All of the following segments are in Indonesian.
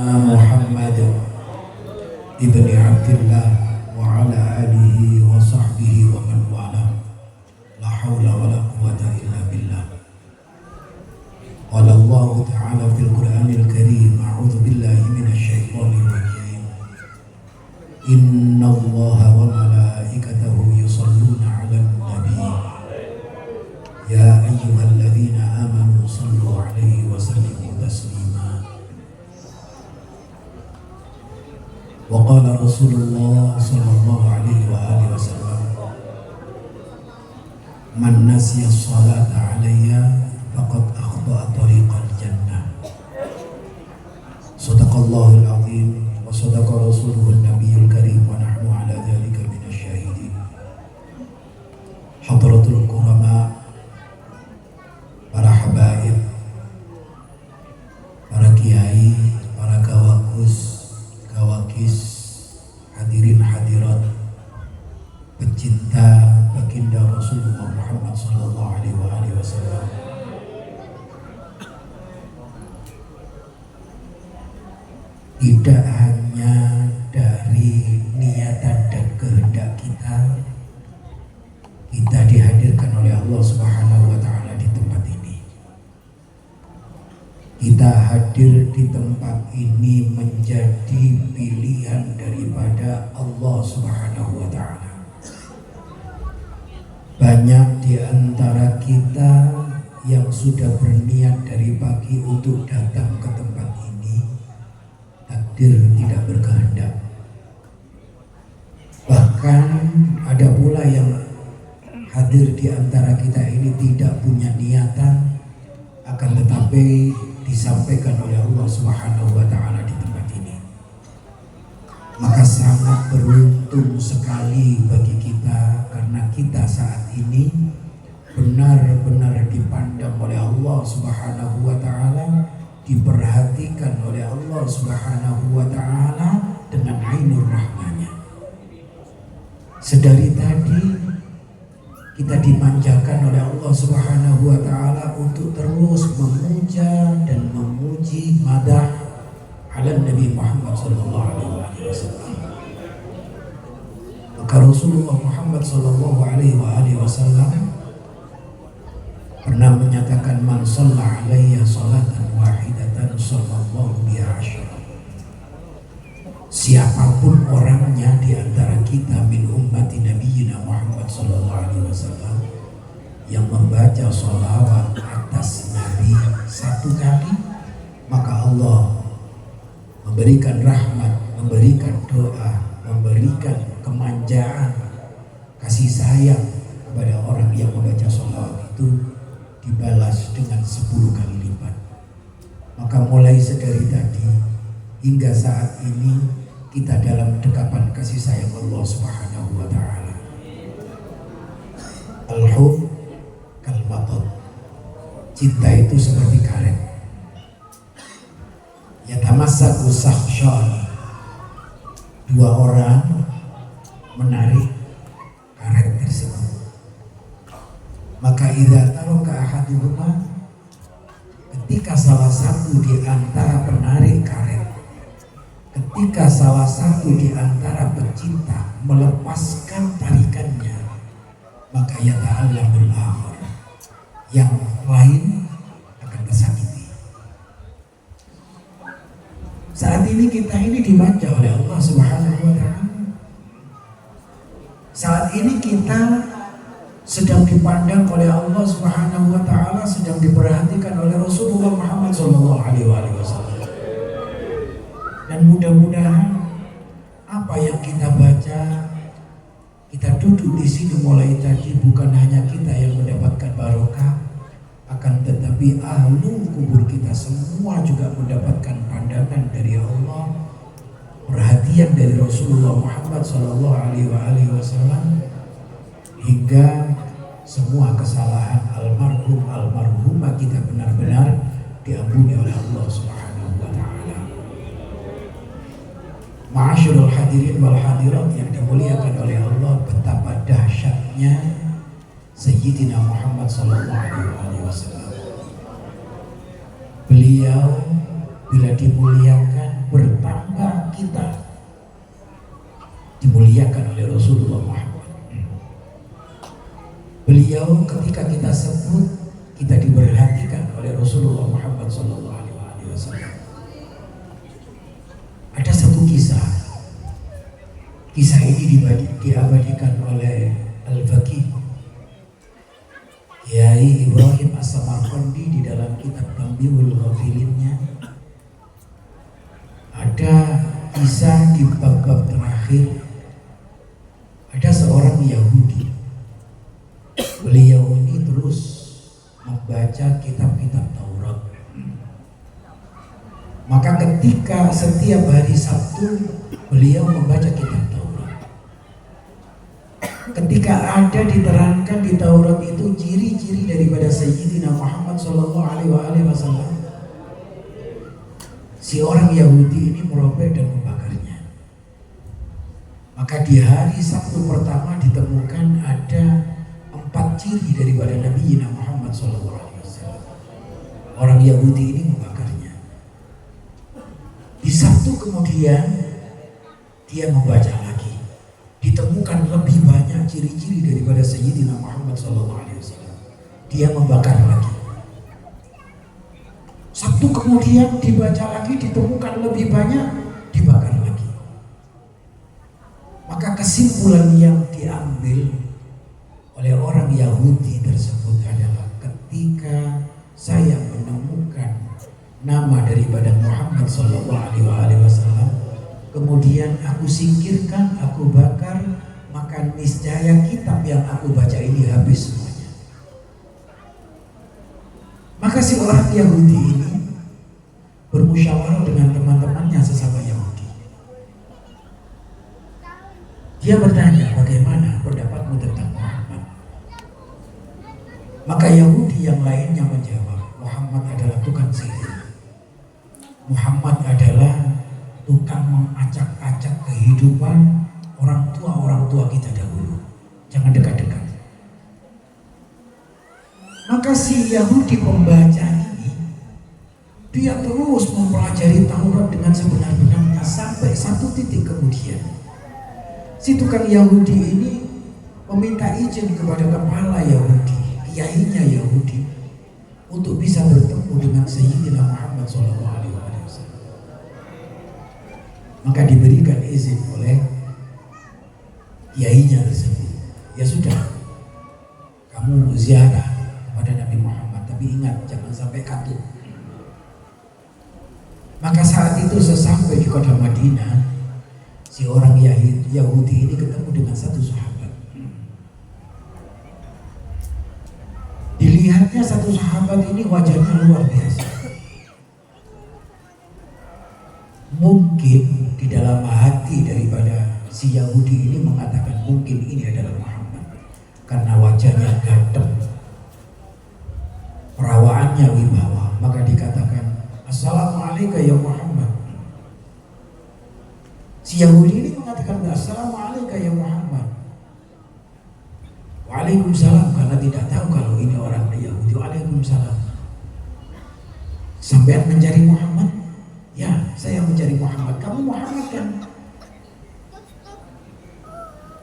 Muhammad ibni Abdillah wa ala alihi wa sahbihi wa man wala la hawla wa la quwwata illa billah. Qala Allah ta'ala fil Qur'anil Karim, a'udzu billahi minasy syaithanir rajim. Inna Allaha wa malaikatahu yusholluna 'alan nabi ya ayyuhalladzina amanu shallu 'alaihi wa sallimu taslima. Wa qala Rasulullah sallallahu alaihi wa alihi wasallam, man nasiya sholata alayya faqad akhta'a tariqal jannah. Shadaqallahul azim wa shadaqa rasuluhun nabiyul karim wa nahnu ala dzalika minasyahidin. Hadratul kurama, para habaib, para kiai, para gawakus, gawakis, hadirin hadirat, pecinta baginda Rasulullah Muhammad sallallahu alaihi wasallam. Tidak hanya dari niatan dan kehendak kita dihadirkan oleh Allah Subhanahu wa taala di tempat ini. Kita hadir di tempat ini menjadi pilihan daripada Allah Subhanahu wa ta'ala. Banyak di antara kita yang sudah berniat dari pagi untuk datang ke tempat ini, takdir tidak berkehendak. Bahkan ada pula yang hadir di antara kita ini tidak punya niatan, akan tetapi disampaikan oleh Allah Subhanahu wa ta'ala di tempat ini. Maka sangat beruntung sekali bagi kita, karena kita saat ini benar-benar dipandang oleh Allah Subhanahu wa ta'ala, diperhatikan oleh Allah Subhanahu wa ta'ala dengan ainur rahmanya. Sedari tadi kita dimanjakan oleh Allah Subhanahu wa ta'ala untuk terus memuja dan memuji madah ala Nabi Muhammad sallallahu alaihi wasallam. Maka Rasulullah Muhammad sallallahu alaihi wasallam pernah menyatakan, man shalla alayya salatan wahidatan sallallahu biha asyara. Siapapun orangnya di antara kita min ummati nabiyina Muhammad sallallahu alaihi wasallam yang membaca sholawat atas Nabi satu kali, maka Allah memberikan rahmat, memberikan doa, memberikan kemanjaan, kasih sayang kepada orang yang membaca sholawat itu dibalas dengan 10 kali lipat. Maka mulai sedari tadi hingga saat ini kita dalam dekapan kasih sayang Allah Subhanahu wa ta'ala. Al-hub kal-matar, cinta itu seperti karet. Yatamassaku sakhshan, dua orang menarik karet tersebut. Maka idza taraka ahaduhuma, ketika salah satu di antara penarik karet, ketika salah satu di antara pecinta melepaskan tarikannya, maka yata'allamul akhar, yang lain akan tersakiti. Saat ini kita ini dimanja oleh Allah Subhanahu wa ta'ala. Saat ini kita sedang dipandang oleh Allah Subhanahu wa ta'ala, sedang diperhatikan oleh Rasulullah Muhammad sallallahu alaihi wasallam. Dan mudah-mudahan apa yang kita baca, kita duduk di sini mulai tadi, bukan hanya kita yang mendapatkan barokah, akan tetapi ahlu kubur kita semua juga mendapatkan pandangan dari Allah, perhatian dari Rasulullah Muhammad sallallahu alaihi wasallam, hingga semua kesalahan almarhum almarhumah kita benar-benar diampuni oleh Allah Subhanahu wa ta'ala. Ma'asyiral hadirin wal hadirat yang dimuliakan oleh Allah, betapa dahsyatnya Sayyidina Muhammad sallallahu alaihi wasallam. Beliau bila dimuliakan oleh Rasulullah Muhammad. Beliau ketika kita sebut, kita diperhatikan oleh Rasulullah Muhammad Sallallahu Alaihi Wasallam. Ada satu kisah. Kisah ini diabadikan oleh Al-Faqih Kiai Ibrahim As-Samarqandi di dalam kitab Tanbihul Ghafilin-nya. Ada kisah di bab-bab terakhir. Ada seorang Yahudi. Beliau ini terus membaca kitab-kitab Taurat. Maka ketika setiap hari Sabtu beliau membaca kitab Taurat, ketika ada diterangkan di Taurat itu ciri-ciri daripada Sayyidina Muhammad Sallallahu Alaihi Wasallam, si orang Yahudi ini merobek dan membakarnya. Maka di hari Sabtu pertama ditemukan ada 4 ciri daripada Nabi Muhammad SAW. Orang Yahudi ini membakarnya. Di Sabtu kemudian dia membaca lagi. Ditemukan lebih banyak ciri-ciri daripada Sayyidina Muhammad SAW. Dia membakar lagi. Sabtu kemudian dibaca lagi, ditemukan lebih banyak, dibakar lagi. Maka kesimpulan yang diambil oleh orang Yahudi tersebut adalah ketika saya menemukan nama daripada Muhammad Sallallahu Alaihi Wasallam, kemudian aku singkirkan, aku bakar, maka niscaya kitab yang aku baca ini habis semuanya. Maka si orang Yahudi ini bermusyawarah dengan teman-temannya sesama Yahudi. Dia bertanya, bagaimana pendapatmu tentang Muhammad? Maka Yahudi yang lainnya menjawab, Muhammad adalah tukang sihir. Muhammad adalah tukang mengacak-acak kehidupan orang tua kita dahulu. Jangan dekat-dekat. Maka si Yahudi pembaca ini, dia terus mempelajari Taurat dengan sebenar-benarnya sampai satu titik kemudian si tukang Yahudi ini meminta izin kepada kepala Yahudi, kiainya Yahudi, untuk bisa bertemu dengan Sayyidina Muhammad SAW. Maka diberikan izin oleh kiainya tersebut. Ya sudah, kamu ziarah kepada Nabi Muhammad, tapi ingat jangan sampai katut. Maka saat itu sesampai di kota Madinah, si orang Yahudi ini ketemu dengan satu sahabat. Dilihatnya satu sahabat ini wajahnya luar biasa. Mungkin di dalam hati daripada si Yahudi ini mengatakan mungkin ini adalah Muhammad, karena wajahnya ganteng, perawaannya wibawa. Maka dikatakan, Assalamualaikum ya Muhammad. Si Yahudi ini mengatakan, Assalamualaikum ya Muhammad. Waalaikumsalam, karena tidak tahu kalau ini orang Yahudi. Waalaikumsalam. Sampai mencari Muhammad? Ya, saya mencari Muhammad. Kamu Muhammad kan?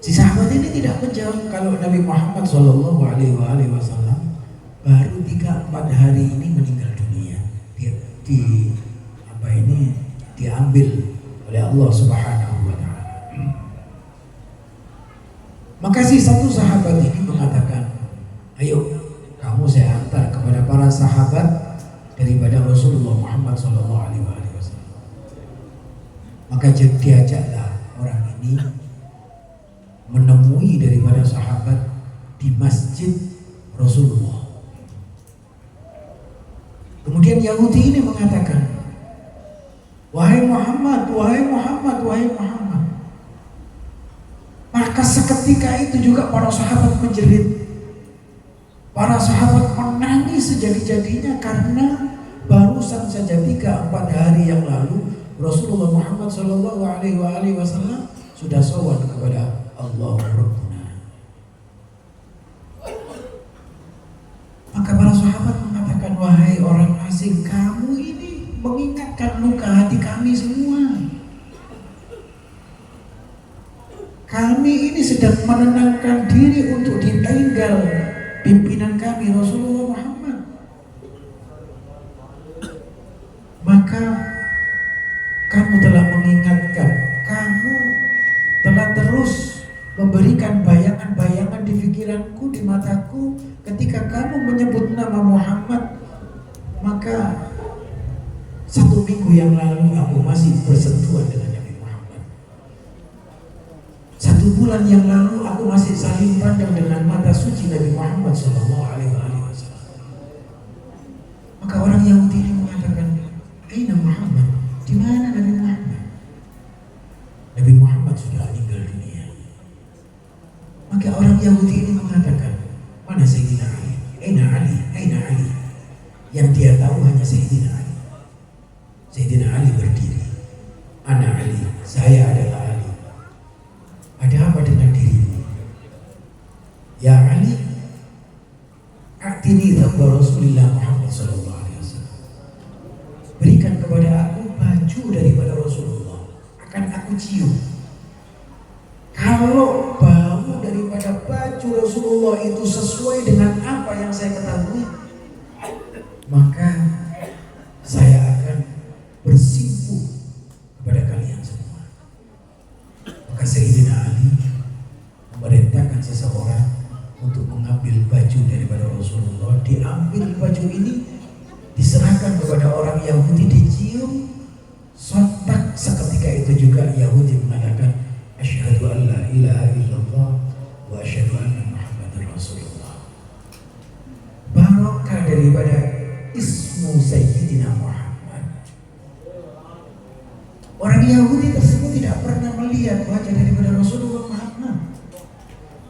Si sahabat ini tidak menjawab kalau Nabi Muhammad Shallallahu Alaihi Wasallam baru 3-4 hari ini meninggal dunia. Diambil oleh Allah Subhanahu Wa Taala. Maka si satu sahabat ini mengatakan, ayo kamu saya antar kepada para sahabat daripada Rasulullah Muhammad Sallallahu Alaihi Wasallam. Maka diajaklah orang ini menemui daripada sahabat di masjid Rasulullah. Kemudian Yahudi ini mengatakan, wahai Muhammad, wahai Muhammad, wahai Muhammad. Maka seketika itu juga para sahabat menjerit. Para sahabat menangis sejadi-jadinya karena barusan saja 3-4 hari yang lalu Rasulullah Muhammad Sallallahu Alaihi Wasallam sudah sowan kepada Allah Rabbuna. Maka para sahabat mengatakan, wahai orang asing, kamu ini mengingatkan luka hati kami semua. Kami ini sedang menenangkan diri untuk ditinggal pimpinan kami Rasulullah Muhammad. Maka kamu telah mengingatkan, kamu telah terus memberikan bayangan-bayangan di pikiranku, di mataku ketika kamu menyebut nama Muhammad. Maka 1 minggu yang lalu aku masih bersentuhan dengan Nabi Muhammad. 1 bulan yang lalu aku masih saling pandang dengan mata suci Nabi Muhammad SAW. Maka orang Yahudi ini mengatakan, "Aina Muhammad?" Di mana Nabi Muhammad? Nabi Muhammad sudah meninggal dunia. Maka orang Yahudi ini mengatakan, "Mana Sayyidina Ali? Aina Ali? Aina Ali?" Yang dia tahu hanya Sayyidina Ali. Sayyidina Ali berdiri. "Ana Ali, saya adalah Ali." Ada apa dengan dirimu? "Ya Ali, a'tini thawba Rasulillah Muhammad sallallahu alaihi wasallam." Berikan kepada aku baju daripada Rasulullah, akan aku cium. Kalau bau daripada baju Rasulullah itu sesuai dengan apa yang saya ketahui, maka saya akan bersimpuh kepada kalian semua. Maka Sayyidina Ali memerintahkan seseorang untuk mengambil baju daripada Rasulullah. Diambil baju ini, diserahkan kepada orang Yahudi, dicium. Sontak seketika itu juga Yahudi mengatakan, "Asyhadu an la ilaha illallah wa asyhadu anna Muhammadar Rasulullah." Barokah daripada ismu Sayyidina Muhammad. Orang Yahudi tersebut tidak pernah melihat wajah daripada Rasulullah Muhammad.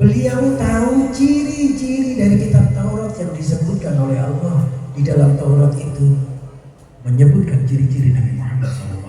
Beliau tahu ciri-ciri dari kitab Taurat yang disebutkan oleh Allah. Di dalam Taurat itu menyebutkan ciri-ciri Nabi Muhammad SAW.